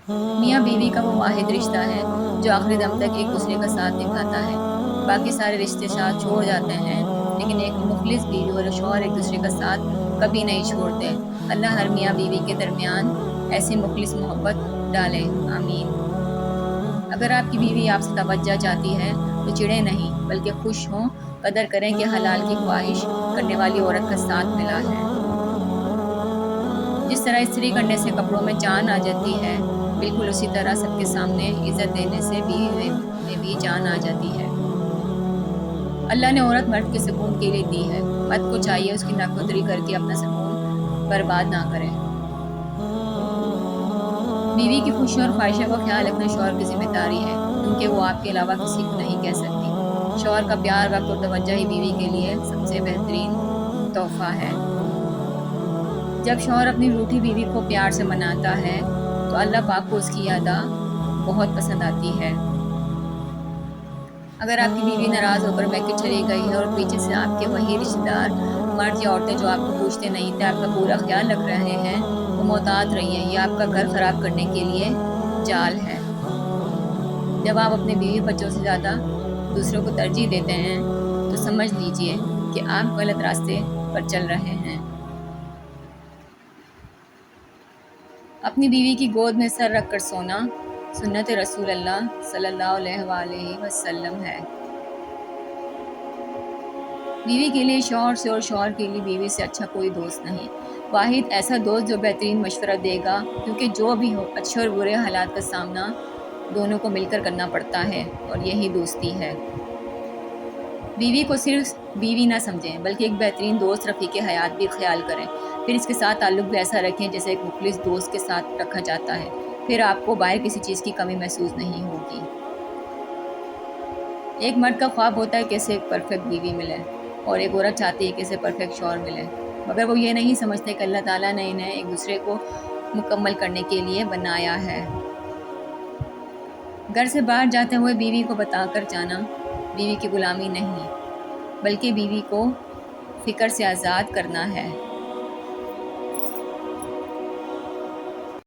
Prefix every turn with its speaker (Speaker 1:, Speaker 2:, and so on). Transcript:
Speaker 1: میاں بیوی کا وہ واحد رشتہ ہے جو آخری دم تک ایک دوسرے کا ساتھ نبھاتا ہے۔ باقی سارے رشتے ساتھ چھوڑ جاتے ہیں، لیکن ایک مخلص بیوی اور شوہر ایک دوسرے کا ساتھ کبھی نہیں چھوڑتے۔ اللہ ہر میاں بیوی کے درمیان ایسی مخلص محبت ڈالے، آمین۔ اگر آپ کی بیوی آپ سے توجہ چاہتی ہے تو چڑھے نہیں، بلکہ خوش ہوں، قدر کریں کہ حلال کی خواہش کرنے والی عورت کا ساتھ ملا ہے۔ جس طرح استری کرنے سے کپڑوں میں جان آ جاتی ہے، بالکل اسی طرح سب کے سامنے عزت دینے سے بیوی میں بھی جان آ جاتی ہے۔ اللہ نے عورت مرد کے سکون کے لیے دی ہے، مرد کو چاہیے اس کی ناقدری کر کے اپنا سکون برباد نہ کرے۔ بیوی کی خوشی اور خواہشوں کا خیال رکھنا شوہر کی ذمہ داری ہے، کیونکہ وہ آپ کے علاوہ کسی کو نہیں کہہ سکتی۔ شوہر کا پیار، وقت اور توجہ ہی بیوی کے لیے سب سے بہترین تحفہ ہے۔ جب شوہر اپنی روٹھی بیوی کو پیار سے مناتا ہے تو اللہ پاک کو اس کی ادا بہت پسند آتی ہے۔ اگر آپ کی بیوی ناراض ہو کر میکے چلی گئی ہے اور پیچھے سے آپ کے وہی رشتہ دار مرد یا عورتیں جو آپ کو پوچھتے نہیں تھے آپ کا پورا خیال رکھ رہے ہیں، تو محتاط رہیے، یہ آپ کا گھر خراب کرنے کے لیے جال ہے۔ جب آپ اپنے بیوی بچوں سے زیادہ دوسروں کو ترجیح دیتے ہیں تو سمجھ لیجئے کہ آپ غلط راستے پر چل رہے ہیں۔ اپنی بیوی کی گود میں سر رکھ کر سونا سنت رسول اللہ صلی اللہ علیہ وآلہ وسلم ہے۔ بیوی کے لیے شوہر سے اور شوہر کے لیے بیوی سے اچھا کوئی دوست نہیں۔ واحد ایسا دوست جو بہترین مشورہ دے گا، کیونکہ جو بھی ہو اچھے اور برے حالات کا سامنا دونوں کو مل کر کرنا پڑتا ہے، اور یہی دوستی ہے۔ بیوی کو صرف بیوی نہ سمجھیں، بلکہ ایک بہترین دوست رفیق حیات بھی خیال کریں۔ پھر اس کے ساتھ تعلق بھی ایسا رکھیں جیسے ایک مخلص دوست کے ساتھ رکھا جاتا ہے۔ پھر آپ کو باہر کسی چیز کی کمی محسوس نہیں ہوگی۔ ایک مرد کا خواب ہوتا ہے کہ اسے ایک پرفیکٹ بیوی ملے، اور ایک عورت چاہتی ہے کہ اسے پرفیکٹ شوہر ملے، مگر وہ یہ نہیں سمجھتے کہ اللہ تعالیٰ نے انہیں ایک دوسرے کو مکمل کرنے کے لیے بنایا ہے۔ گھر سے باہر جاتے ہوئے بیوی کو بتا کر جانا بیوی کی غلامی نہیں، بلکہ بیوی کو فکر سے آزاد کرنا ہے۔